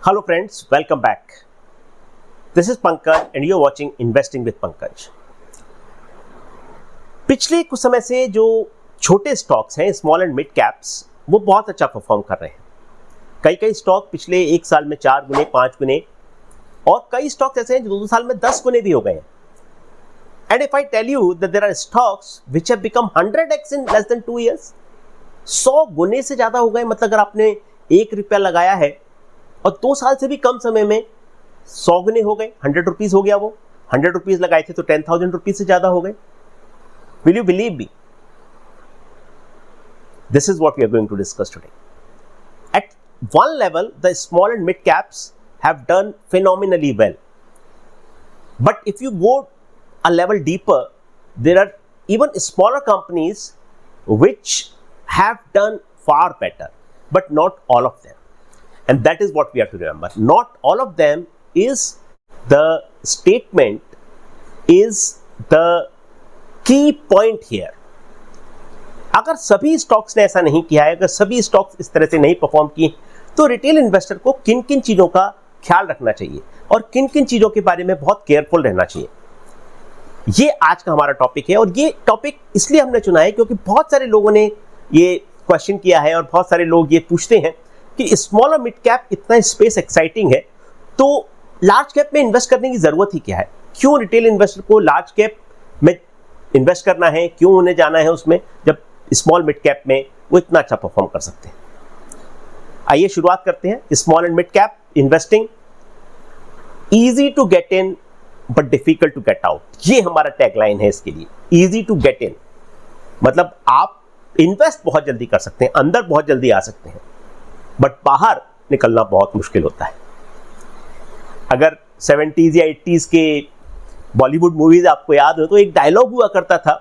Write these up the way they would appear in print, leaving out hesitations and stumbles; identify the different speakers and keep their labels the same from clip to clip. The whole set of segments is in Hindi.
Speaker 1: Hello friends, welcome back. This is Pankaj and you're watching Investing with Pankaj. पिछले कुछ समय से जो छोटे स्टॉक्स हैं, स्मॉल एंड मिड कैप्स, वो बहुत अच्छा परफॉर्म कर रहे हैं. कई स्टॉक पिछले एक साल में 4 गुने 5 गुने और कई स्टॉक्स ऐसे हैं जो 2 साल में 10 गुने भी हो गए हैं. And if I tell you that there are stocks which have become 100x in less than 2 years, 100 गुने से ज्यादा हो गए. मतलब अगर आपने 1 रुपया लगाया है और 2 साल से भी कम समय में 100 गुने हो गए, 100 रुपीज हो गया. वो 100 रुपीज लगाए थे तो 10,000 रुपीज से ज्यादा हो गए. Will you believe me? This is what we are going to discuss today. At one level, the small and mid caps have done phenomenally well. But if you go a level deeper, there are even smaller companies which have done far better, but not all of them. And that is what we have to remember. Not all of them is the statement, is the key point here. अगर सभी स्टॉक्स ने ऐसा नहीं किया है, अगर सभी स्टॉक्स इस तरह से नहीं परफॉर्म किए, तो रिटेल इन्वेस्टर को किन किन चीजों का ख्याल रखना चाहिए और किन किन चीजों के बारे में बहुत केयरफुल रहना चाहिए, ये आज का हमारा टॉपिक है. और ये टॉपिक इसलिए हमने चुना है क्योंकि बहुत सारे लोगों ने ये क्वेश्चन किया है और बहुत सारे लोग ये पूछते हैं कि स्मॉल और मिड कैप इतना स्पेस एक्साइटिंग है, तो लार्ज कैप में इन्वेस्ट करने की जरूरत ही क्या है? क्यों रिटेल इन्वेस्टर को लार्ज कैप में इन्वेस्ट करना है, क्यों उन्हें जाना है उसमें, जब स्मॉल मिड कैप में वो इतना अच्छा परफॉर्म कर सकते हैं? आइए शुरुआत करते हैं. Small and mid cap investing, easy to get in but difficult to get out, ये हमारा टैगलाइन है इसके लिए. इजी टू गेट इन मतलब आप इन्वेस्ट बहुत जल्दी कर सकते हैं, अंदर बहुत जल्दी आ सकते हैं, बट बाहर निकलना बहुत मुश्किल होता है. अगर 70s या 80s के बॉलीवुड मूवीज आपको याद हो तो एक डायलॉग हुआ करता था,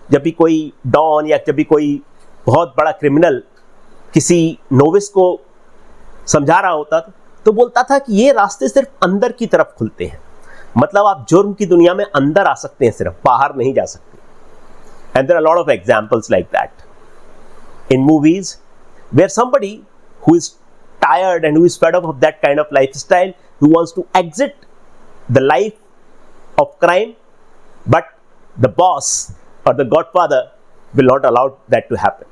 Speaker 1: जब भी कोई डॉन या जब भी कोई बहुत बड़ा क्रिमिनल किसी नोविस को समझा रहा होता था तो बोलता था कि ये रास्ते सिर्फ अंदर की तरफ खुलते हैं. मतलब आप जुर्म की दुनिया में अंदर आ सकते हैं, सिर्फ बाहर नहीं जा सकते. And there are lot of examples like that in movies where somebody who is tired and who is fed up of that kind of lifestyle, who wants to exit the life of crime, but the boss or the godfather will not allow that to happen.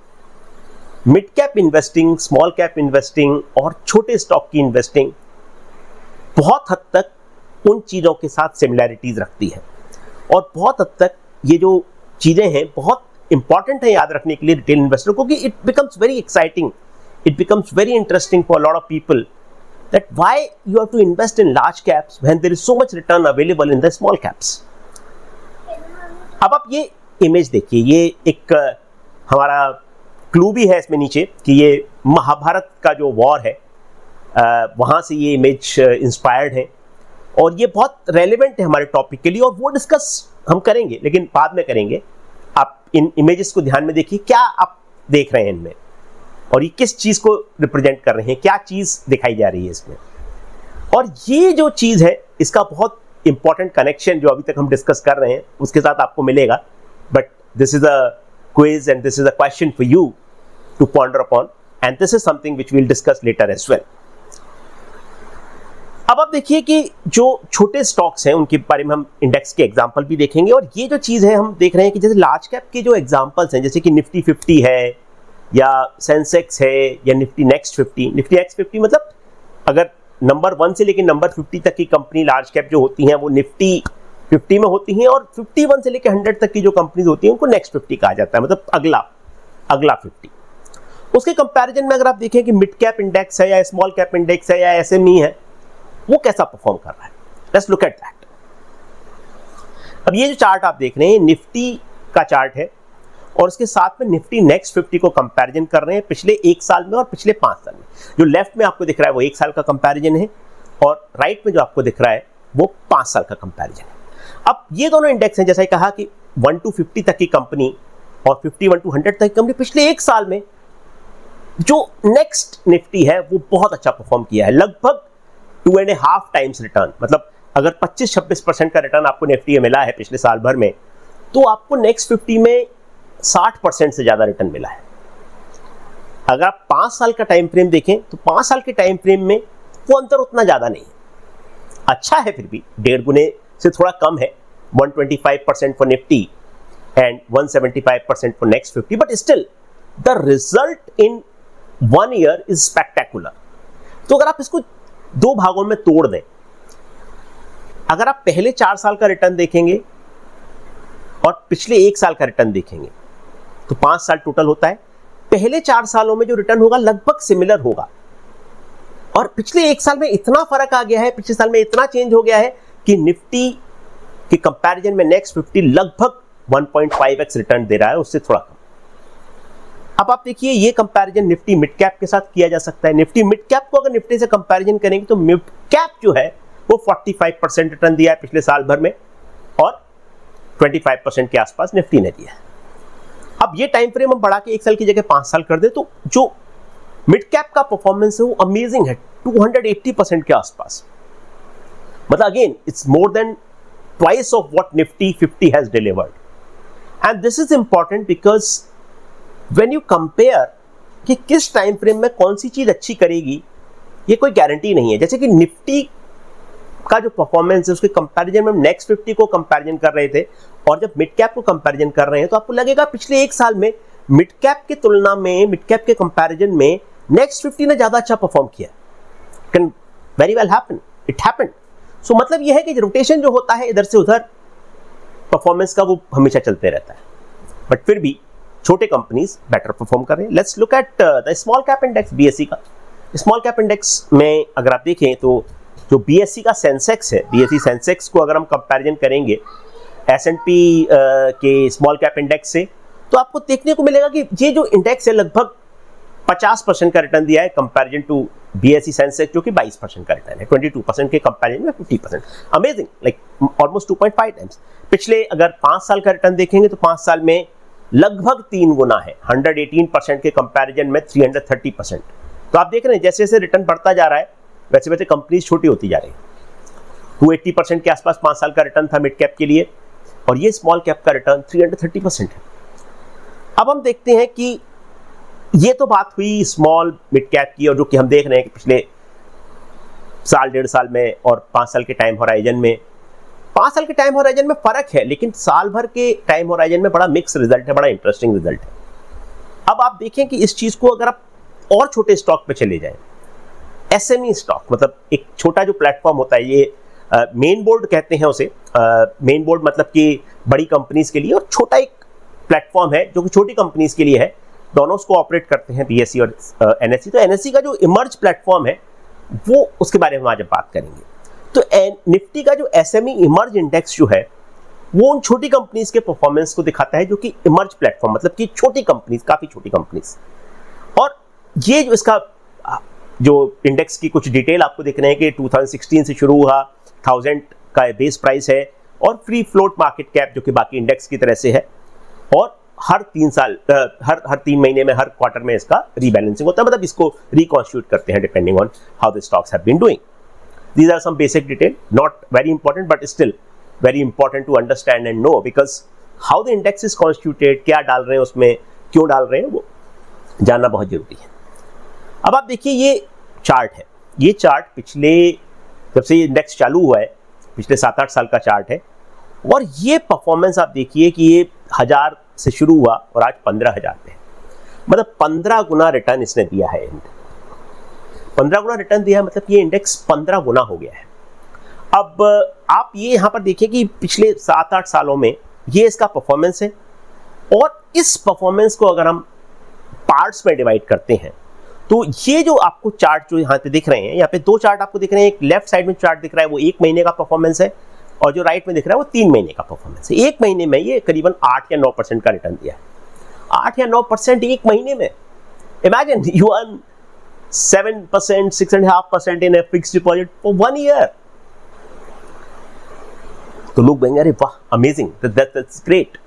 Speaker 1: Mid cap investing, small cap investing और छोटे स्टॉक की इन्वेस्टिंग बहुत हद तक उन चीज़ों के साथ सिमिलैरिटीज रखती है और बहुत हद तक ये जो चीज़ें हैं बहुत इंपॉर्टेंट है याद रखने के लिए रिटेल इन्वेस्टर को, कि it becomes very exciting. It becomes very interesting for a lot of people that why you have to invest in large caps when there is so much return available in the small caps. अब आप ये इमेज देखिए, ये एक हमारा क्लू भी है इसमें नीचे कि ये महाभारत का जो वॉर है वहाँ से ये इमेज इंस्पायर्ड है और ये बहुत रेलेवेंट है हमारे टॉपिक के लिए और वो डिस्कस हम करेंगे, लेकिन बाद में करेंगे. आप इन इमेजेस को ध्यान में देखिए, क्या आप देख रहे हैं इनमें और ये किस चीज को रिप्रेजेंट कर रहे हैं, क्या चीज दिखाई जा रही है इसमें. और ये जो चीज है इसका बहुत इंपॉर्टेंट कनेक्शन जो अभी तक हम डिस्कस कर रहे हैं उसके साथ आपको मिलेगा. But this is a quiz and this is a question for you to ponder upon and this is something which we will discuss later as well. अब आप देखिए कि जो छोटे स्टॉक्स हैं उनके बारे में हम इंडेक्स के एग्जांपल भी देखेंगे और ये जो चीज है हम देख रहे हैं कि जैसे लार्ज कैप के जो एग्जांपल्स हैं, जैसे कि निफ्टी 50 है या सेंसेक्स है या निफ्टी नेक्स्ट 50. निफ्टी नेक्स्ट 50 मतलब अगर नंबर 1 से लेकर नंबर 50 तक की कंपनी लार्ज कैप जो होती हैं वो निफ्टी 50 में होती हैं और 51 से लेकर 100 तक की जो कंपनीज होती हैं उनको नेक्स्ट 50 कहा जाता है, मतलब अगला 50. उसके कंपैरिजन में अगर आप देखें कि मिड कैप इंडेक्स है या स्मॉल कैप इंडेक्स है या एसएमई है, वो कैसा परफॉर्म कर रहा है. Let's look at that. अब ये जो चार्ट आप देख रहे हैं निफ्टी का चार्ट है और उसके साथ में निफ्टी नेक्स्ट 50 को कंपैरिजन कर रहे हैं पिछले 1 साल में और पिछले 5 साल में. जो लेफ्ट में आपको दिख रहा है वो 1 साल का कंपैरिजन है और राइट में जो आपको दिख रहा है वो 5 साल का कंपैरिजन है. अब ये दोनों इंडेक्स हैं, जैसा कहा कि 1 to 50 तक की कंपनी और 51 to 100 तक की कंपनी पिछले 1 साल में जो नेक्स्ट निफ्टी है वो बहुत अच्छा परफॉर्म किया है, लगभग 2.5 टाइम्स रिटर्न. मतलब अगर 25-26% का रिटर्न आपको निफ्टी में मिला है पिछले साल भर में, तो आपको नेक्स्ट 50 में 60% से ज्यादा रिटर्न मिला है. अगर आप 5 साल का टाइम फ्रेम देखें तो 5 साल के टाइम फ्रेम में वो अंतर उतना ज़्यादा नहीं है, अच्छा है फिर भी, 1.5 गुने से थोड़ा कम है, 125% for Nifty and 175% for next 50, but still the result in 1 year is spectacular. तो अगर आप इसको 2 भागों में तोड़ दें, अगर आप पहले 4 साल का रिटर्न देखेंगे और पिछले 1 साल का रिटर्न देखेंगे तो 5 साल टोटल होता है। पहले 4 सालों में जो रिटर्न होगा लगभग सिमिलर होगा, और पिछले 1 साल में इतना फर्क आ गया है, पिछले साल में इतना चेंज हो गया है कि निफ्टी के कंपैरिजन में नेक्स्ट 50 लगभग 1.5x रिटर्न दे रहा है, उससे थोड़ा कम। अब आप देखिए ये कंपैरिजन निफ्टी मिड कैप के साथ किया जा सकता है। निफ्टी मिड कैप को अगर निफ्टी से कंपैरिजन करेंगे तो मिड कैप जो है वो 45% रिटर्न दिया है पिछले साल भर में, और 25% के आसपास निफ्टी ने दिया है। अब ये टाइम फ्रेम हम बढ़ा के 1 साल की जगह 5 साल कर दे तो जो मिड कैप का परफॉर्मेंस है वो अमेजिंग है, 280% के आसपास। मतलब again it's more than twice of what Nifty 50 has delivered, and this is important because when you compare कि किस टाइम फ्रेम में कौन सी चीज अच्छी करेगी, ये कोई गारंटी नहीं है। जैसे कि निफ्टी का जो परफॉर्मेंस है उसके कंपैरिजन में हम नेक्स्ट 50 को कंपैरिजन कर रहे थे, और जब मिड कैप को कंपैरिजन कर रहे हैं तो आपको लगेगा पिछले 1 साल में मिड कैप की तुलना में, मिड कैप के कंपैरिजन में नेक्स्ट 50 ने ज्यादा अच्छा परफॉर्म किया। Can very well happen, it happened. So मतलब यह है कि रोटेशन जो होता है इधर से उधर परफॉर्मेंस का, वो हमेशा चलते रहता है, बट फिर भी छोटे कंपनीज बेटर परफॉर्म कर रहे हैं। Let's look at the small cap index BSE का। स्मॉल कैप इंडेक्स में अगर आप देखें तो जो बीएसई का सेंसेक्स है, बीएसई सेंसेक्स को अगर हम कंपैरिजन करेंगे एस&पी के स्मॉल कैप इंडेक्स से, तो आपको देखने को मिलेगा कि ये जो इंडेक्स है लगभग 50% का रिटर्न दिया है कंपैरिजन टू बीएसई सेंसेक्स जो कि 22% का रिटर्न है, 22% के कंपैरिजन में 50%। Amazing, like almost 2.5 times. पिछले अगर 5 साल का रिटर्न देखेंगे तो 5 साल में लगभग 3 गुना है, 118% के कंपैरिजन में 330%। तो आप देख रहे हैं जैसे जैसे रिटर्न बढ़ता जा रहा है वैसे वैसे कंपनीज छोटी होती जा रही है। 280% के आसपास 5 साल का रिटर्न था मिड कैप के लिए, और ये स्मॉल कैप का रिटर्न 330% है। अब हम देखते हैं कि ये तो बात हुई स्मॉल मिड कैप की, और जो कि हम देख रहे हैं कि पिछले साल 1.5 साल में और 5 साल के टाइम होराइजन में, 5 साल के टाइम होराइजन में फर्क है, लेकिन साल भर के टाइम होराइजन में बड़ा मिक्स रिजल्ट है, बड़ा इंटरेस्टिंग रिजल्ट है। अब आप देखें कि इस चीज को अगर आप और छोटे स्टॉक पे चले जाएं, एसएमई स्टॉक, मतलब एक छोटा जो प्लेटफॉर्म होता है, ये मेन बोर्ड कहते हैं उसे, मेन बोर्ड मतलब कि बड़ी कंपनीज के लिए, और छोटा एक प्लेटफॉर्म है जो कि छोटी कंपनीज के लिए है। दोनों उसको ऑपरेट करते हैं बीएसई और एनएसई। तो एनएसई का जो इमर्ज प्लेटफॉर्म है वो, उसके बारे में आज बात करेंगे। तो निफ्टी का जो एसएमई इमर्ज इंडेक्स जो है वो उन छोटी कंपनीज के परफॉर्मेंस को दिखाता है जो कि इमर्ज प्लेटफॉर्म, मतलब कि छोटी कंपनीज, काफी छोटी कंपनीज। और ये जो इसका जो इंडेक्स की कुछ डिटेल आपको दिख रहे हैं कि 2016 से शुरू हुआ, 1000 का बेस प्राइस है, और फ्री फ्लोट मार्केट कैप जो कि बाकी इंडेक्स की तरह से है, और हर 3 साल हर 3 महीने में, हर क्वार्टर में इसका रीबैलेंसिंग होता है, मतलब इसको रिकॉन्स्टिट्यूट करते हैं depending on how the stocks have been doing. These are some basic detail, not very important, but still very important to understand and know, because how the index is constituted, क्या डाल रहे हैं उसमें, क्यों डाल रहे हैं, वो जानना बहुत जरूरी है। अब आप देखिए ये चार्ट है, ये चार्ट पिछले, जब से ये इंडेक्स चालू हुआ है, पिछले 7-8 साल का चार्ट है, और ये परफॉर्मेंस आप देखिए कि ये 1000 से शुरू हुआ और आज 15,000 पे है, मतलब 15 गुना रिटर्न इसने दिया है। 15 गुना रिटर्न दिया है, मतलब ये इंडेक्स 15 गुना हो गया है। अब आप ये यहां पर देखिए कि पिछले 7-8 सालों में ये इसका परफॉर्मेंस है, और इस परफॉर्मेंस को अगर हम पार्ट्स में डिवाइड करते हैं तो ये जो आपको चार्ट जो यहाँ पे दिख रहे हैं, यहाँ पे 2 चार्ट आपको दिख रहे हैं। एक लेफ्ट साइड में चार्ट दिख रहा है वो 1 महीने का परफॉर्मेंस है, और जो राइट में दिख रहा है वो 3 महीने का परफॉर्मेंस है। 1 महीने में ये करीबन 8 या 9% का रिटर्न दिया है। 8 या 9% 1 महीने में। Imagine you earn 7%, 6.5% in a fixed deposit for 1 year. तो लोग कहेंगे अरे वाह, अमेजिंग, that's great।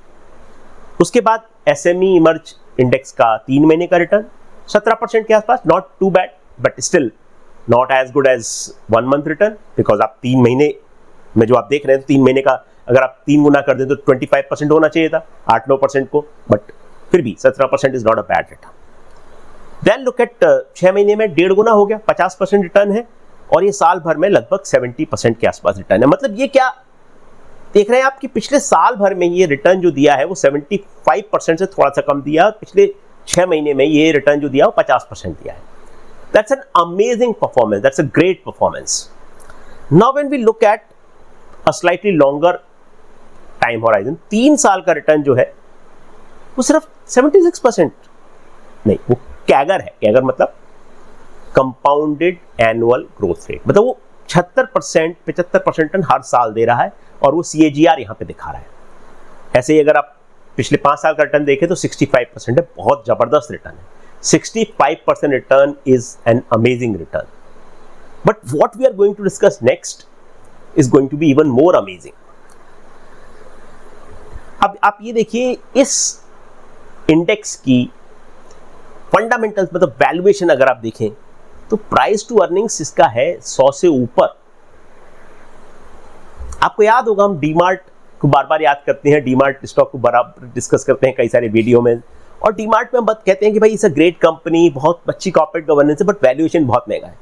Speaker 1: उसके बाद एसएमई इमर्ज इंडेक्स का 3 महीने का रिटर्न 17% के आसपास, not too bad, but still not as good as 1 month return, because आप 3 महीने में जो आप देख रहे हैं, 3 महीने का अगर आप 3 गुना कर दें तो 25% होना चाहिए था, 8-9% को, बट फिर भी 17% is not a bad return. Then look at 6 महीने में 1.5 गुना हो गया, 50% रिटर्न है, और ये साल भर में लगभग 70% के आसपास रिटर्न है। मतलब ये क्या देख रहे हैं आप कि पिछले साल भर में ये रिटर्न जो दिया है वो 75% से थोड़ा सा कम दिया, और पिछले 6 महीने में ये रिटर्न जो दिया वो 50% दिया है। That's an amazing performance, that's a great performance. Now when we look at a slightly longer time horizon, 3 साल का रिटर्न जो है वो सिर्फ 76% नहीं, वो कैगर है। कैगर मतलब कंपाउंडेड एनुअल ग्रोथ रेट, मतलब वो 76% 75% हर साल दे रहा है, और वो CAGR यहाँ पे दिखा रहा है। ऐसे ही अगर आप पिछले 5 साल का रिटर्न देखें तो 65% है, बहुत जबरदस्त रिटर्न है। 65% return is an amazing return. But what we are going to discuss next is going to be even more amazing. अब आप ये देखिए, इस इंडेक्स की फंडामेंटल्स मतलब वैल्यूएशन अगर आप देखें तो प्राइस टू अर्निंग्स इसका है 100 से ऊपर। आपको याद होगा हम डीमार्ट को बार बार याद करते हैं, डीमार्ट स्टॉक को बराबर डिस्कस करते हैं कई सारे वीडियो में, और डीमार्ट में हम बात कहते हैं कि भाई इट्स अ ग्रेट कंपनी, बहुत अच्छी कॉर्पोरेट गवर्नेंस है, बट वैल्यूएशन बहुत महंगा है।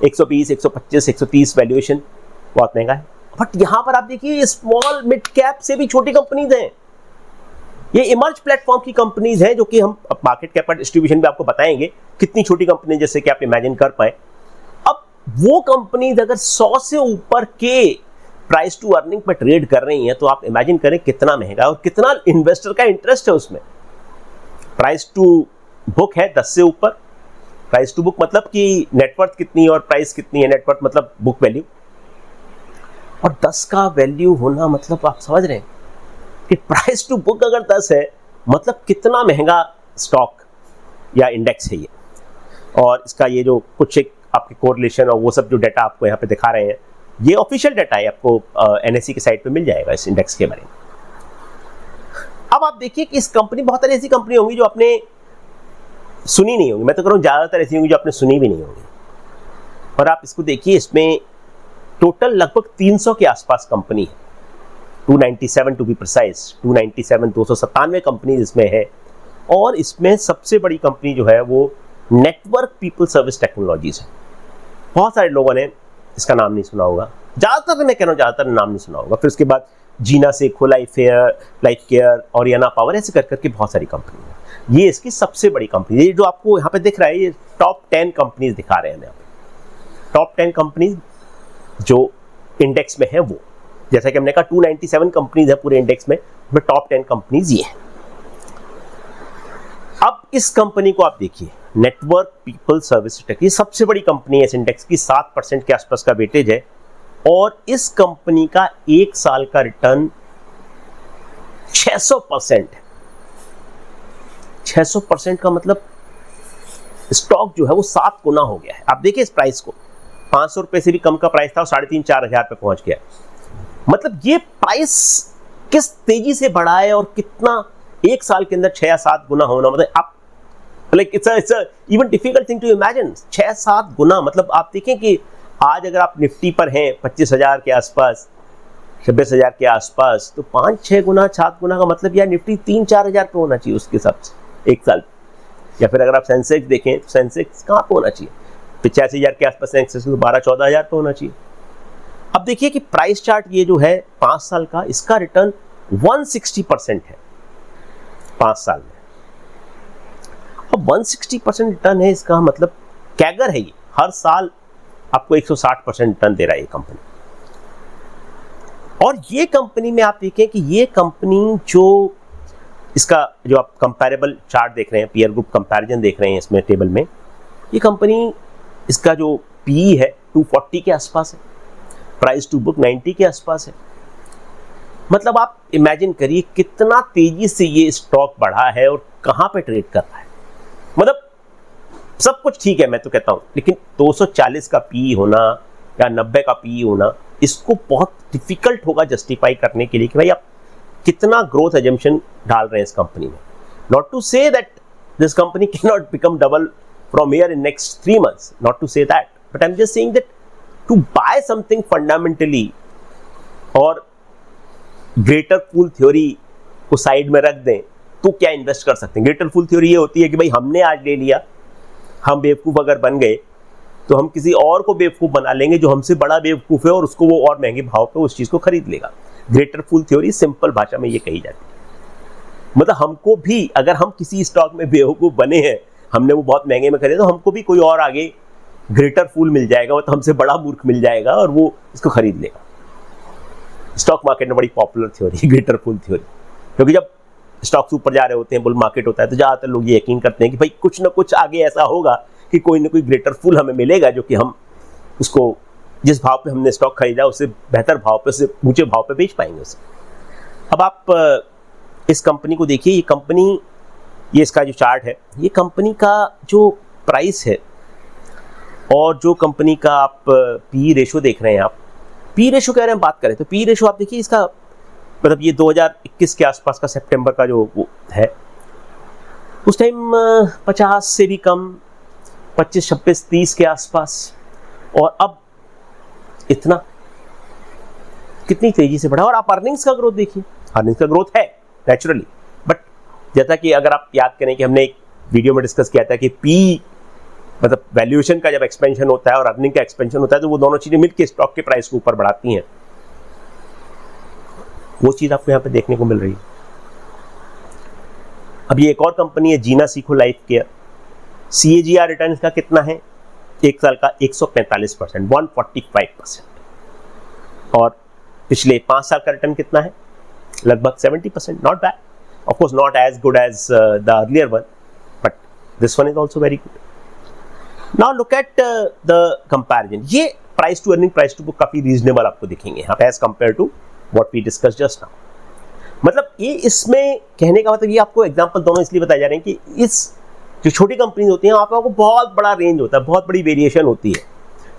Speaker 1: 120, 125, 130 वैल्यूएशन बहुत महंगा है। बट यहां पर आप देखिए स्मॉल मिड कैप से भी छोटी कंपनीज हैं, ये इमर्ज प्लेटफॉर्म की कंपनीज हैं, जो कि हम मार्केट कैप डिस्ट्रीब्यूशन भी आपको बताएंगे कितनी छोटी कंपनी जैसे कि आप इमेजिन कर पाए। अब वो कंपनीज अगर 100 से ऊपर के प्राइस टू अर्निंग पर ट्रेड कर रही हैं, तो आप इमेजिन करें कितना महंगा और कितना इन्वेस्टर का इंटरेस्ट है उसमें। प्राइस टू बुक है 10 से ऊपर। प्राइस टू बुक मतलब कि नेटवर्थ कितनी और प्राइस कितनी है, नेटवर्थ मतलब बुक वैल्यू, और 10 का वैल्यू होना मतलब आप समझ रहे हैं कि प्राइस टू बुक अगर 10 है मतलब कितना महंगा स्टॉक या इंडेक्स है ये। और इसका ये जो कुछ एक आपके कोरिलेशन और वो सब जो डाटा आपको यहाँ पे दिखा रहे हैं, ये ऑफिशियल डाटा है, आपको NSE की साइट पे मिल जाएगा इस इंडेक्स के बारे में। अब आप देखिए कि इस कंपनी, बहुत सारी ऐसी कंपनी होंगी जो आपने सुनी नहीं होंगी, मैं तो कह रहा हूँ ज्यादातर ऐसी होंगी जो आपने सुनी भी नहीं होंगी। और आप इसको देखिए, इसमें टोटल लगभग 300 के आसपास कंपनी है, 297 टू बी प्रिसाइज, 297 कंपनी इसमें है। और इसमें सबसे बड़ी कंपनी जो है वो नेटवर्क पीपल सर्विस टेक्नोलॉजीज है। बहुत सारे लोगों ने इसका नाम नहीं सुना होगा, ज्यादातर मैं कह रहा हूँ ज्यादातर नाम नहीं सुना होगा। फिर उसके बाद जीना सेखो, लाइफ केयर और याना पावर, ऐसे कर करके बहुत सारी कंपनी है। ये इसकी सबसे बड़ी कंपनी, ये जो आपको यहाँ पे दिख रहा है, ये टॉप 10 कंपनीज दिखा रहे हैं यहाँ पे। टॉप 10 कंपनीज जो इंडेक्स में है वो, जैसा कि हमने कहा 297 कंपनीज है पूरे इंडेक्स में, टॉप 10 कंपनीज ये है। अब इस कंपनी को आप देखिए, नेटवर्क पीपल सर्विस टेक, ये सबसे बड़ी कंपनी है इस इंडेक्स की, 7% के आसपास का वेटेज है। और इस कंपनी का 1 साल का रिटर्न 600% है। 600% का मतलब स्टॉक जो है वो 7 गुना हो गया है। आप देखिए इस प्राइस को, 500 रुपए से भी कम का प्राइस था और 3,500-4,000 पे पहुंच गया। मतलब ये प्राइस किस तेजी से बढ़ा है और कितना 1 साल के अंदर 6 या 7 गुना होना, मतलब आप like it's even difficult thing to imagine. 6-7 गुना, मतलब आप देखें कि आज अगर आप निफ्टी पर हैं 25,000 के आसपास, 26,000 के आसपास, तो 5-6 गुना 7 गुना का मतलब यार निफ्टी 3-4 हजार पे होना चाहिए उसके हिसाब से 1 साल। या फिर अगर आप सेंसेक्स देखें तो सेंसेक्स कहाँ पे होना चाहिए, 85,000 के आसपास सेंसेक्स, तो 12-14 हजार पे होना चाहिए। अब देखिए कि प्राइस चार्ट ये जो है 5 साल का, इसका रिटर्न 160% है 5 साल में। अब 160% रिटर्न है, इसका मतलब कैगर है ये, हर साल आपको 160% रिटर्न दे रहा है ये कंपनी। और ये कंपनी में आप देखें कि ये कंपनी जो इसका जो आप कंपैरेबल चार्ट देख रहे हैं, पीयर ग्रुप कंपैरिजन देख रहे हैं इसमें टेबल में, ये कंपनी इसका जो PE है 240 के आसपास है, प्राइस टू बुक 90 के आसपास है। मतलब आप इमेजिन करिए कितना तेजी से ये स्टॉक बढ़ा है और कहां पे ट्रेड कर रहा है। मतलब सब कुछ ठीक है मैं तो कहता हूं, लेकिन 240 का PE होना या 90 का PE होना, इसको बहुत डिफिकल्ट होगा जस्टिफाई करने के लिए कि भाई आप कितना ग्रोथ एजम्पशन डाल रहे हैं इस कंपनी में। Not to say that this company can not become double from here in next 3 months, not to say that, but I am just saying that to buy something fundamentally और ग्रेटर फूल थ्योरी को साइड में रख दें तो क्या इन्वेस्ट कर सकते हैं। ग्रेटर फूल थ्योरी ये होती है कि भाई हमने आज ले लिया, हम बेवकूफ अगर बन गए तो हम किसी और को बेवकूफ़ बना लेंगे जो हमसे बड़ा बेवकूफ़ है और उसको वो और महंगे भाव पे उस चीज़ को खरीद लेगा। ग्रेटर फूल थ्योरी सिंपल भाषा में ये कही जाती है। मतलब हमको भी, अगर हम किसी स्टॉक में बेवकूफ़ बने हैं, हमने वो बहुत महंगे में खरीदा, तो हमको भी कोई और आगे ग्रेटर फूल मिल जाएगा, मतलब हमसे बड़ा मूर्ख मिल जाएगा और वो इसको खरीद लेगा। स्टॉक मार्केट में बड़ी popular theory greater fool theory, क्योंकि जब स्टॉक्स ऊपर जा रहे होते हैं, बुल मार्केट होता है, तो ज़्यादातर लोग ये यकीन करते हैं कि भाई कुछ ना कुछ आगे ऐसा होगा कि कोई ना कोई ग्रेटर फूल हमें मिलेगा, जो कि हम उसको जिस भाव पे हमने स्टॉक खरीदा उससे बेहतर भाव पे, उससे ऊंचे भाव पे बेच पाएंगे उसे। अब आप इस कंपनी को देखिए, ये कंपनी, ये इसका जो चार्ट है, ये कंपनी का जो प्राइस है और जो कंपनी का आप पी रेशो देख रहे हैं, आप पी रेशो के बारे में बात करें तो पी रेशो आप देखिए इसका, मतलब ये 2021 के आसपास का सितंबर का जो वो है, उस टाइम 50 से भी कम, 25, 26, 30 के आसपास, और अब इतना, कितनी तेजी से बढ़ा। और आप अर्निंग्स का ग्रोथ देखिए, अर्निंग्स का ग्रोथ है नेचुरली, बट जैसा कि अगर आप याद करें कि हमने एक वीडियो में डिस्कस किया था कि पी मतलब वैल्यूएशन का जब एक्सपेंशन होता है और अर्निंग का एक्सपेंशन होता है, तो वो दोनों चीजें मिलकर स्टॉक के प्राइस को ऊपर बढ़ाती हैं। वो चीज आपको यहाँ पे देखने को मिल रही है। अब ये एक और कंपनी है जीना सीखो लाइफ केयर, CAGR रिटर्न का कितना है एक साल का? 145%, 145%। और पिछले 5 साल का रिटर्न कितना है? लगभग 70%। Not bad, of course not as good as the earlier one, but this one is also very good. Now look at the comparison. ये price to earning, price to book काफी रीजनेबल आपको दिखेंगे यहाँ पे as compare to what we discuss just now. मतलब ये इसमें कहने का मतलब, ये आपको एग्जांपल दोनों इसलिए बताए जा रहे हैं कि इस जो छोटी कंपनीज होती हैं, आपको बहुत बड़ा रेंज होता है, बहुत बड़ी वेरिएशन होती है,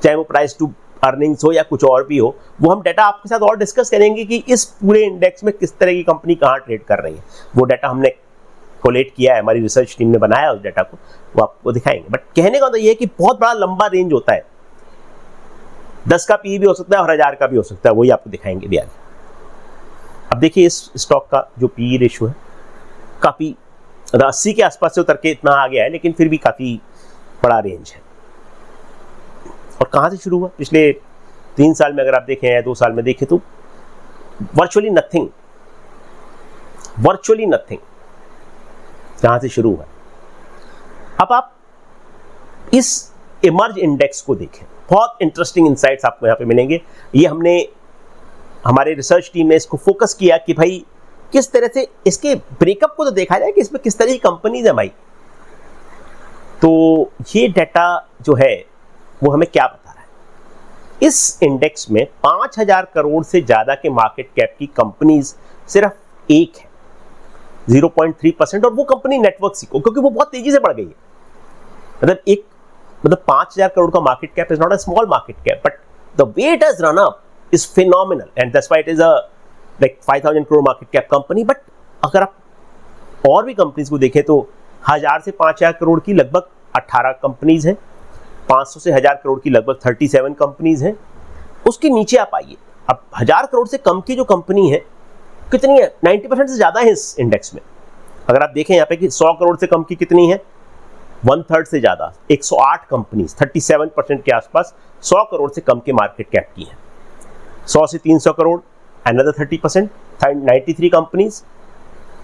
Speaker 1: चाहे वो प्राइस टू अर्निंग्स हो या कुछ और भी हो। वो हम डाटा आपके साथ और डिस्कस करेंगे कि इस पूरे इंडेक्स में किस तरह की कंपनी कहाँ ट्रेड कर रही है। वो डाटा हमने कोलेट किया है, हमारी रिसर्च टीम ने बनाया उस डाटा को, वो आपको दिखाएंगे। बट कहने का मतलब ये है कि बहुत बड़ा लंबा रेंज होता है, 10 का पी भी हो सकता है और 1000 का भी हो सकता है, वही आपको दिखाएंगे भी आगे। अब देखिए इस स्टॉक का जो पी रेशियो है, काफी 80 के आसपास से उतर के इतना आ गया है, लेकिन फिर भी काफी बड़ा रेंज है। और कहां से शुरू हुआ? पिछले 3 साल में अगर आप देखें या 2 साल में देखें तो वर्चुअली नथिंग, वर्चुअली नथिंग जहां से शुरू हुआ। अब आप इस इमर्ज इंडेक्स को देखें, बहुत इंटरेस्टिंग इंसाइट्स आपको यहां पे मिलेंगे। ये हमने, हमारे रिसर्च टीम ने इसको फोकस किया कि भाई किस तरह से इसके ब्रेकअप को तो देखा जाए कि इसमें किस तरह की कंपनीज है भाई। तो ये डाटा जो है वो हमें क्या बता रहा है? इस इंडेक्स में 5000 करोड़ से ज्यादा के मार्केट कैप की कंपनीज सिर्फ एक है, 0.3%, और वो कंपनी नेटवर्क सीखो, क्योंकि वो बहुत तेजी से बढ़ गई है। मतलब 5000 करोड़ का market cap is not a small market cap, but the way it has run up is phenomenal and that's why it is a like 5000 crore market cap company. But अगर आप और भी कंपनीज को देखें तो 1000 से 5000 करोड़ की लगभग 18 कंपनीज हैं, 500 से 1000 करोड़ की लगभग 37 कंपनीज हैं। उसके नीचे आप आइए, अब 1000 करोड़ से कम की जो कंपनी है कितनी है? 90% से ज्यादा है इस इंडेक्स में। अगर आप देखें यहाँ पे कि 100 करोड़ से कम की कितनी है? 1/3 से ज्यादा, 108 कंपनीज, 37% के आसपास 100 करोड़ से कम के मार्केट कैप की है। 100 से 300 करोड़, another 30%, 93 कंपनीज।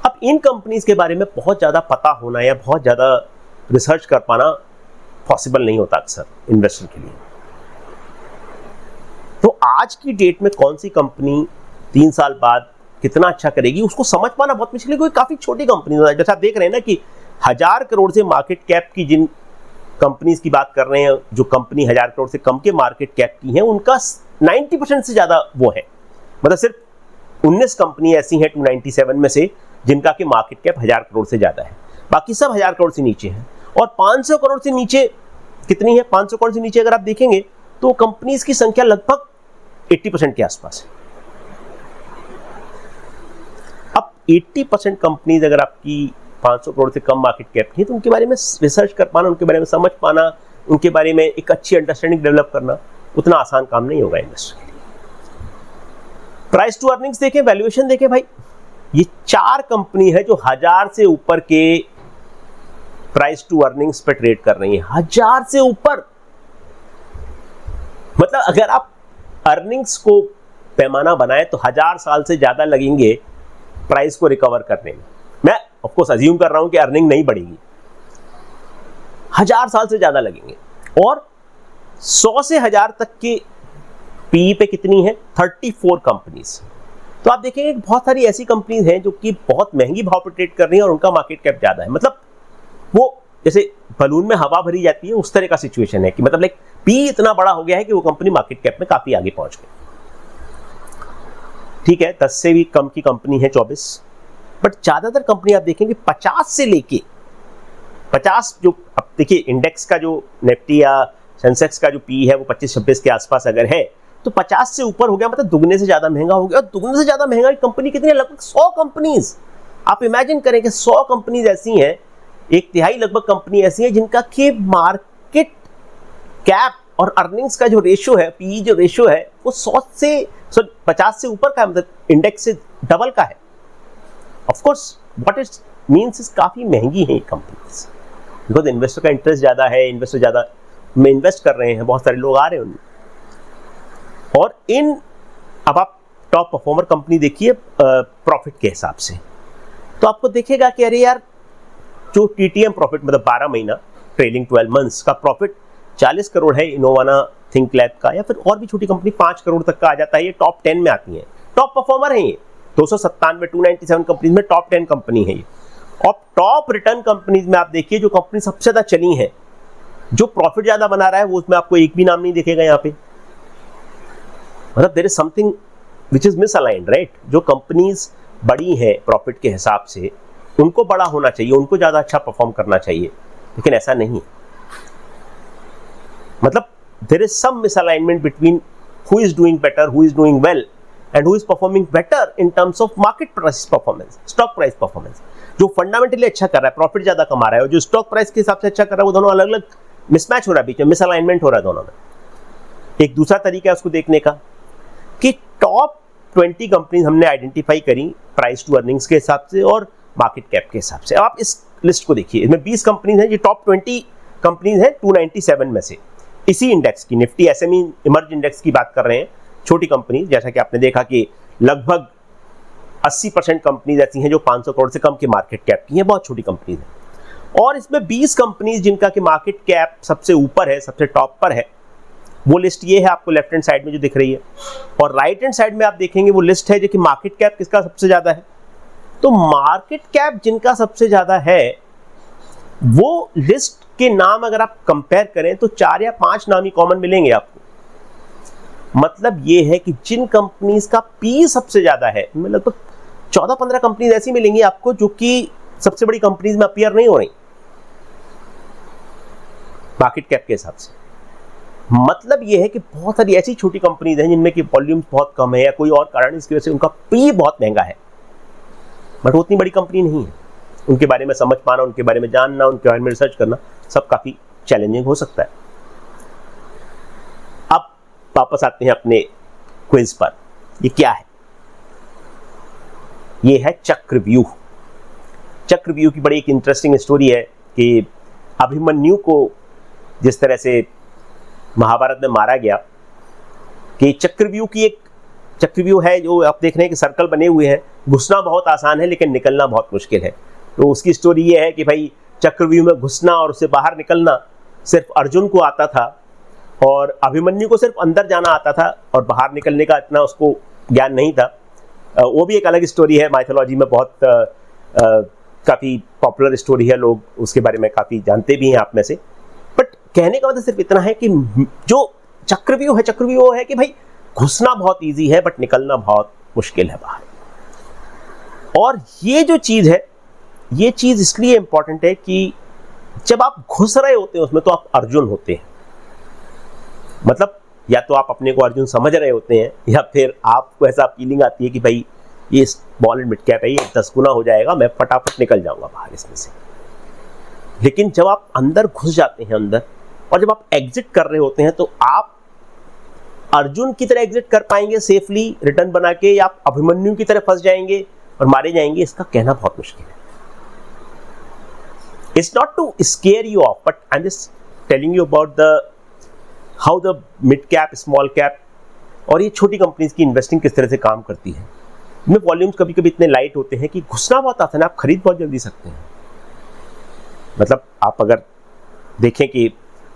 Speaker 1: अब इन कंपनीज के बारे में बहुत ज्यादा पता होना या बहुत ज्यादा रिसर्च कर पाना पॉसिबल नहीं होता अक्सर इन्वेस्टर के लिए। तो आज की डेट में कौन सी कंपनी 3 साल बाद कितना अच्छा करेगी, उसको समझ पाना बहुत मुश्किल है। कोई काफी छोटी कंपनी, जैसे आप देख रहे हैं ना कि 1000 करोड़ से मार्केट कैप की जिन कंपनीज की बात कर रहे हैं, जो कंपनी 1000 करोड़ से कम के मार्केट कैप की है, उनका 90% से ज्यादा वो है। मतलब सिर्फ 19 कंपनी ऐसी हैं 297 में से जिनका के मार्केट कैप 1000 करोड़ से ज्यादा है, बाकी सब 1000 करोड़ से नीचे हैं। और 500 करोड़ से नीचे कितनी है? 500 करोड़ से नीचे अगर आप देखेंगे तो कंपनीज की संख्या लगभग 80% के आसपास है। अब 80% कंपनीज अगर आपकी 500 करोड़ से कम मार्केट कैप की है, तो उनके बारे में रिसर्च कर पाना, उनके बारे में समझ पाना, उनके बारे में एक अच्छी अंडरस्टैंडिंग डेवलप करना उतना आसान काम नहीं होगा इन्वेस्टर के लिए। प्राइस टू अर्निंग्स देखें, वैल्यूएशन देखें, भाई ये 4 कंपनी है जो 1000 से ऊपर के प्राइस टू अर्निंग्स पे ट्रेड कर रही है। 1000 से ऊपर, मतलब अगर आप अर्निंग्स को पैमाना बनाए तो 1000 साल से ज़्यादा लगेंगे प्राइस को रिकवर करने में। मैं ऑफ कोर्स अज्यूम कर रहा हूं कि अर्निंग नहीं बढ़ेगी, 1000 साल से ज़्यादा लगेंगे। और 100 से 1000 तक के पीई पे कितनी है? 34 कंपनीज। तो आप देखेंगे बहुत सारी ऐसी कंपनीज हैं जो कि बहुत महंगी भाव पर ट्रेड कर रही हैं और उनका मार्केट कैप ज़्यादा है। मतलब वो जैसे बलून में हवा भरी जाती है उस तरह का सिचुएशन है कि मतलब लाइक पी इतना बड़ा हो गया है कि वो कंपनी मार्केट कैप में काफी आगे पहुंच गई। ठीक है, 10 से भी कम की कंपनी है 24, बट ज्यादातर कंपनी आप देखेंगे 50 से लेके 50, जो अब देखिए इंडेक्स का जो निफ्टी या सेंसेक्स का जो पी है वो 25-26 के आसपास अगर है तो 50 से ऊपर हो गया, मतलब दुगने से ज्यादा महंगा हो गया। और दुगने से ज्यादा महंगा कंपनी कितनी है? लगभग 100 कंपनीज। आप इमेजिन करें कि 100 कंपनीज ऐसी हैं, एक तिहाई लगभग कंपनी ऐसी है जिनका कि मार्केट कैप और अर्निंग्स का जो रेशियो है, पीई जो रेशियो है वो 50 से ऊपर का, मतलब इंडेक्स से डबल का है। Of course what it means is काफी महंगी है ये कंपनीज, बिकॉज इन्वेस्टर का इंटरेस्ट ज्यादा है, इन्वेस्टर ज्यादा में इन्वेस्ट कर रहे हैं, बहुत सारे लोग आ रहे हैं उनमें। और अब आप टॉप परफॉर्मर कंपनी देखिए प्रॉफिट के हिसाब से, तो आपको देखेगा कि अरे यार जो टीटीएम प्रॉफिट मतलब 12 महीना ट्रेलिंग 12 मंथ्स का प्रॉफिट 40 करोड़ है इनोवाना थिंक लैब का, या फिर और भी छोटी कंपनी 5 करोड़ तक का आ जाता है। ये टॉप 10 में आती है, टॉप परफॉर्मर है ये। 297 कंपनीज में टॉप 10 कंपनी है ये। और टॉप रिटर्न कंपनीज में आप देखिए जो कंपनी सबसे ज्यादा चली है, जो प्रॉफिट ज्यादा बना रहा है, वो उसमें आपको एक भी नाम नहीं दिखेगा यहाँ पे। मतलब there is something which is misaligned, right? जो कंपनीज बड़ी है प्रॉफिट के हिसाब से उनको बड़ा होना चाहिए, उनको ज्यादा अच्छा परफॉर्म करना चाहिए, लेकिन ऐसा नहीं है। मतलब there is some misalignment between who is doing better, who is doing well and who is performing better in terms of market price performance, stock price performance. जो फंडामेंटली अच्छा कर रहा है, प्रॉफिट ज्यादा कमा रहा है, और जो स्टॉक प्राइस के हिसाब से अच्छा कर रहा है, वो दोनों अलग अलग मिसमैच हो रहा है, बीच में मिसअलाइनमेंट हो रहा है दोनों में। एक दूसरा तरीका है उसको देखने का कि टॉप 20 कंपनीज हमने आइडेंटिफाई करी प्राइस टू अर्निंग्स के हिसाब से और मार्केट कैप के हिसाब से। अब आप इस लिस्ट को देखिए, इसमें 20 कंपनीज हैं, ये टॉप 20 कंपनीज हैं 297 में से। इसी इंडेक्स की, निफ्टी एसएमई इमर्ज इंडेक्स की बात कर रहे हैं, छोटी कंपनी, जैसा कि आपने देखा कि लगभग 80% कंपनीज ऐसी हैं जो 500 करोड़ से कम के मार्केट कैप की हैं, बहुत छोटी कंपनीज हैं। और इसमें 20 कंपनीज जिनका कि मार्केट कैप सबसे ऊपर है, सबसे टॉप पर है। वो लिस्ट ये है आपको लेफ्ट हैंड साइड में जो दिख रही है, और राइट हैंड साइड में आप देखेंगे वो लिस्ट है जो कि मार्केट कैप किसका सबसे ज्यादा है। तो मार्केट कैप जिनका सबसे ज्यादा है, वो लिस्ट के नाम अगर आप कंपेयर करें तो 4 या 5 नाम ही कॉमन मिलेंगे आपको। मतलब ये है कि जिन कंपनीज का पी सबसे ज्यादा है, मतलब तो 14-15 कंपनीज ऐसी मिलेंगी आपको जो कि सबसे बड़ी कंपनीज में अपीयर नहीं हो रही मार्केट कैप के हिसाब से। मतलब ये है कि बहुत सारी ऐसी छोटी कंपनीज हैं जिनमें कि वॉल्यूम्स बहुत कम है या कोई और कारण इसकी वजह से उनका पी बहुत महंगा है, बट वो उतनी बड़ी कंपनी नहीं है। उनके बारे में समझ पाना, उनके बारे में जानना, उनके बारे में रिसर्च करना सब काफी चैलेंजिंग हो सकता है। अब वापस आते हैं अपने क्विज पर। ये क्या है? ये है चक्रव्यूह। चक्रव्यूह की बड़ी एक इंटरेस्टिंग स्टोरी है कि अभिमन्यु को जिस तरह से महाभारत में मारा गया, कि चक्रव्यूह है जो आप देख रहे हैं कि सर्कल बने हुए हैं, घुसना बहुत आसान है लेकिन निकलना बहुत मुश्किल है। तो उसकी स्टोरी ये है कि भाई चक्रव्यूह में घुसना और उससे बाहर निकलना सिर्फ अर्जुन को आता था, और अभिमन्यु को सिर्फ अंदर जाना आता था और बाहर निकलने का इतना उसको ज्ञान नहीं था। वो भी एक अलग स्टोरी है, माइथोलॉजी में बहुत काफ़ी पॉपुलर स्टोरी है, लोग उसके बारे में काफ़ी जानते भी हैं आप में से। बट कहने का मतलब सिर्फ इतना है कि जो चक्रव्यूह है कि भाई घुसना बहुत ईजी है बट निकलना बहुत मुश्किल है बाहर। और ये जो चीज़ है, ये चीज़ इसलिए इंपॉर्टेंट है कि जब आप घुस रहे होते हैं उसमें तो आप अर्जुन होते हैं, मतलब या तो आप अपने को अर्जुन समझ रहे होते हैं या फिर आपको ऐसा फीलिंग आती है कि भाई ये स्मॉल एंड मिड कैप है, ये 10 गुना हो जाएगा, मैं फटाफट निकल जाऊंगा बाहर इसमें से। लेकिन जब आप अंदर घुस जाते हैं अंदर, और जब आप एग्जिट कर रहे होते हैं, तो आप अर्जुन की तरह एग्जिट कर पाएंगे सेफली रिटर्न बना के, या आप अभिमन्यु की तरह फंस जाएंगे और मारे जाएंगे, इसका कहना बहुत मुश्किल है। It's not to scare you off, but I'm just telling you about the how the mid cap, small cap और ये छोटी कंपनीज की इन्वेस्टिंग किस तरह से काम करती है। इनमें वॉल्यूम्स कभी कभी इतने लाइट होते हैं कि घुसना बहुत आसान है, आप खरीद बहुत जल्दी सकते हैं। मतलब आप अगर देखें कि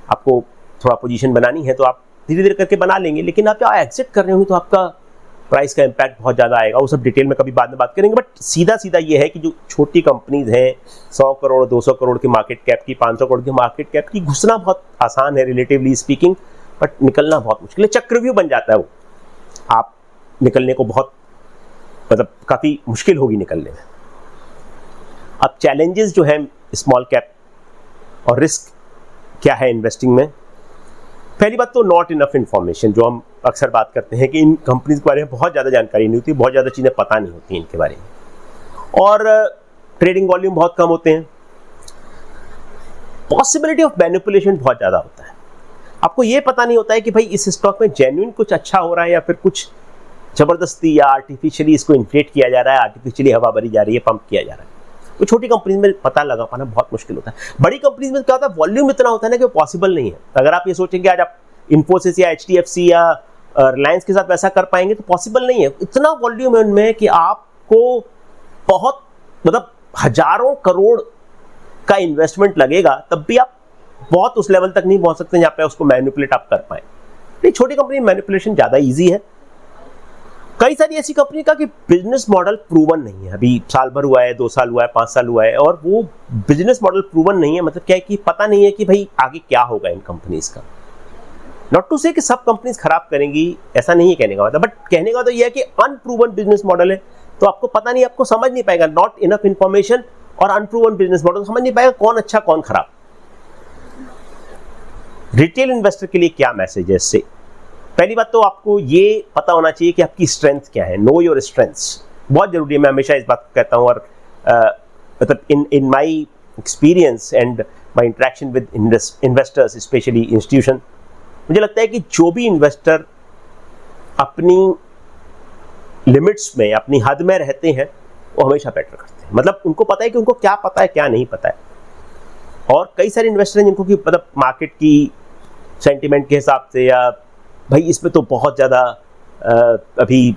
Speaker 1: आपको थोड़ा पोजीशन बनानी है तो आप धीरे धीरे करके बना लेंगे, लेकिन आप जब एग्जिट कर रहे होंगे तो आपका प्राइस का इम्पैक्ट बहुत ज़्यादा आएगा। वो सब डिटेल में कभी बाद में बात करेंगे। बट सीधा सीधा ये है कि जो छोटी कंपनीज हैं 100 करोड़ 200 करोड़ की मार्केट कैप की, 500 करोड़ की मार्केट कैप की, घुसना बहुत आसान है रिलेटिवली स्पीकिंग, बट निकलना बहुत मुश्किल है। चक्रव्यूह बन जाता है वो, आप निकलने को बहुत मतलब काफ़ी मुश्किल होगी निकलने में। अब चैलेंजेस जो है स्मॉल कैप और रिस्क क्या है इन्वेस्टिंग में। पहली बात तो नॉट इनफ इन्फॉर्मेशन, जो हम अक्सर बात करते हैं कि इन कंपनीज के बारे में बहुत ज़्यादा जानकारी नहीं होती, बहुत ज़्यादा चीज़ें पता नहीं होती इनके बारे में, और ट्रेडिंग वॉल्यूम बहुत कम होते हैं। पॉसिबिलिटी ऑफ मैनिपुलेशन बहुत ज़्यादा होता है। आपको ये पता नहीं होता है कि भाई इस स्टॉक में जेन्युइन कुछ अच्छा हो रहा है या फिर कुछ ज़बरदस्ती या आर्टिफिशियली इसको इन्फ्लेट किया जा रहा है, आर्टिफिशियली हवा भरी जा रही है, पंप किया जा रहा है। तो छोटी कंपनीज में पता लगा पाना बहुत मुश्किल होता है। बड़ी कंपनीज में क्या होता है, वॉल्यूम इतना होता है ना कि वो पॉसिबल नहीं है। अगर आप ये सोचेंगे आज आप इन्फोसिस या HDFC या रिलायंस के साथ वैसा कर पाएंगे तो पॉसिबल नहीं है। इतना वॉल्यूम है उनमें कि आपको बहुत मतलब हजारों करोड़ का इन्वेस्टमेंट लगेगा, तब भी आप बहुत उस लेवल तक नहीं पहुंच सकते जहाँ पे उसको मैनिपुलेट आप कर पाए। छोटी कंपनी में मैनिपुलेशन ज़्यादा ईजी है। कई सारी ऐसी कंपनी का कि बिजनेस मॉडल प्रूवन नहीं है, अभी साल भर हुआ है, 2 साल हुआ है, 5 साल हुआ है, और वो बिजनेस मॉडल प्रूवन नहीं है। मतलब क्या है कि पता नहीं है कि भाई आगे क्या होगा इन कंपनीज का। नॉट टू से कि सब कंपनीज खराब करेंगी, ऐसा नहीं है कहने का मतलब, बट कहने का तो यह है कि अनप्रूवन बिजनेस मॉडल है, तो आपको पता नहीं, आपको समझ नहीं पाएगा। नॉट इनफ इंफॉर्मेशन और अनप्रूवन बिजनेस मॉडल, समझ नहीं पाएगा कौन अच्छा कौन खराब। रिटेल इन्वेस्टर के लिए क्या मैसेज है इससे? पहली बात तो आपको ये पता होना चाहिए कि आपकी स्ट्रेंथ क्या है। नो योर स्ट्रेंथ्स बहुत जरूरी है। मैं हमेशा इस बात को कहता हूँ, और मतलब in my experience and my interaction with investors, specially institution, मुझे लगता है कि जो भी इन्वेस्टर अपनी लिमिट्स में, अपनी हद में रहते हैं, वो हमेशा बेटर करते हैं। मतलब उनको पता है कि उनको क्या पता है क्या नहीं पता है। और कई सारे इन्वेस्टर हैं जिनको कि मतलब मार्केट की सेंटिमेंट के हिसाब से, या भाई इसमें तो बहुत ज़्यादा अभी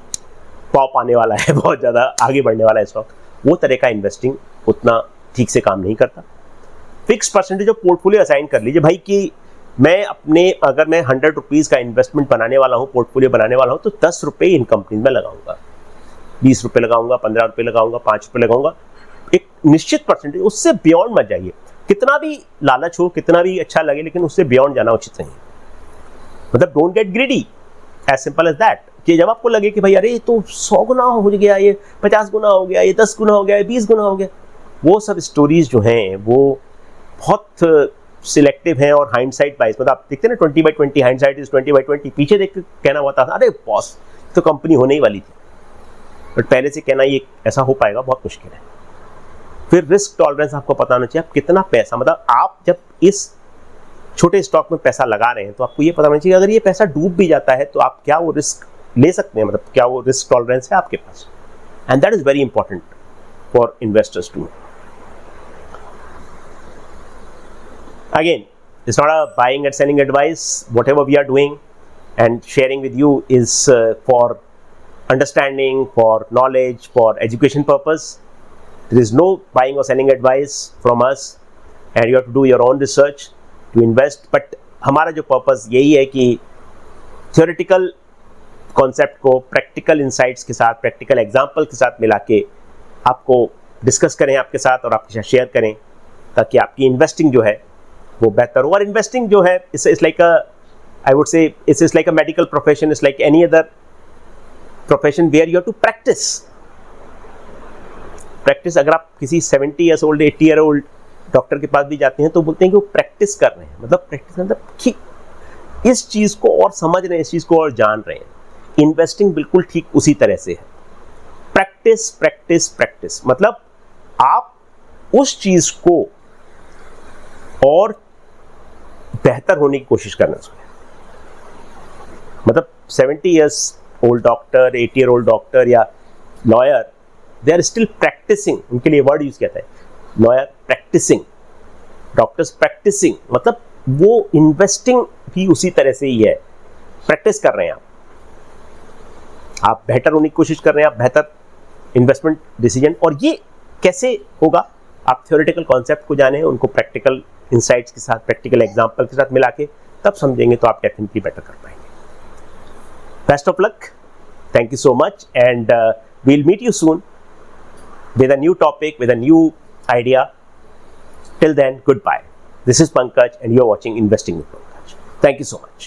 Speaker 1: पॉप आने वाला है, बहुत ज़्यादा आगे बढ़ने वाला है स्टॉक, वो तरह का इन्वेस्टिंग उतना ठीक से काम नहीं करता। Fix percentage of portfolio assign कर लीजिए भाई कि मैं अपने, अगर मैं 100 रुपीज़ का इन्वेस्टमेंट बनाने वाला हूँ, पोर्टफोलियो बनाने वाला हूँ, तो 10 रुपये इन कंपनी में लगाऊंगा, 20 रुपये लगाऊंगा, 15 रुपये लगाऊंगा, 5 रुपये लगाऊंगा, एक निश्चित परसेंटेज। उससे बियॉन्ड मत जाइए। कितना भी लालच हो, कितना भी अच्छा लगे, लेकिन उससे बियॉन्ड जाना उचित नहीं है। मतलब don't get greedy, as simple as that. कि जब आपको लगे कि भाई अरे ये तो 100 गुना हो गया, ये 50 गुना हो गया, ये 10 गुना हो गया, ये 20 गुना हो गया, वो सब स्टोरीज जो हैं वो बहुत सिलेक्टिव हैं और हाइंडसाइट बाइस। मतलब आप देखते हैं ना 20/20, हाइंडसाइट इज 20/20। पीछे देख के कहना हुआ था अरे बॉस तो कंपनी होने ही वाली थी, बट पहले से कहना ये ऐसा हो पाएगा बहुत मुश्किल है। फिर रिस्क टॉलरेंस आपको पता होना चाहिए, आप कितना पैसा, मतलब आप जब इस छोटे स्टॉक में पैसा लगा रहे हैं तो आपको ये पता होना चाहिए अगर ये पैसा डूब भी जाता है तो आप क्या वो रिस्क ले सकते हैं, मतलब क्या वो रिस्क टॉलरेंस है आपके पास। And that is very important for investors to know. Again, it's not a buying and selling advice. Whatever we are doing and sharing with you is for understanding, for knowledge, for education purpose. There is no buying or selling advice from us, and you have to do your own research to invest. But हमारा जो purpose यही है कि theoretical concept को practical insights के साथ, practical example के साथ मिला के आपको discuss करें आपके साथ और आपके साथ share करें, ताकि आपकी investing जो है वो बेहतर हो। और इन्वेस्टिंग जो है it's like a, I would say it's like a medical profession, it's like any other profession where you have to practice. अगर आप किसी 70 years old, 80 year old doctor के पास भी जाते हैं तो बोलते हैं कि वो प्रैक्टिस कर रहे हैं। मतलब प्रैक्टिस मतलब ठीक इस चीज़ को और समझ रहे हैं, इस चीज़ को और जान रहे हैं। इन्वेस्टिंग बिल्कुल ठीक उसी तरह से है, प्रैक्टिस प्रैक्टिस प्रैक्टिस। मतलब आप उस चीज़ को और बेहतर होने की कोशिश करना चाहिए। मतलब 70 years old doctor, 80 year old doctor या lawyer, they are still practising. उनके लिए वर्ड यूज किया था, लॉयर प्रैक्टिसिंग, डॉक्टर्स प्रैक्टिसिंग। मतलब वो इन्वेस्टिंग भी उसी तरह से ही है, प्रैक्टिस कर रहे हैं आप बेहतर होने की कोशिश कर रहे हैं, आप बेहतर इन्वेस्टमेंट डिसीजन। और ये कैसे होगा, आप थ्योरेटिकल कॉन्सेप्ट को जाने, उनको प्रैक्टिकल इंसाइट्स के साथ, प्रैक्टिकल एग्जांपल के साथ मिला के तब समझेंगे तो आप डेफिनेटली बेटर कर पाएंगे। Best of luck, thank you so much, and we'll meet you soon with a new topic, with a new idea. Till then, goodbye. This is Pankaj and you are watching Investing with Pankaj. Thank you so much.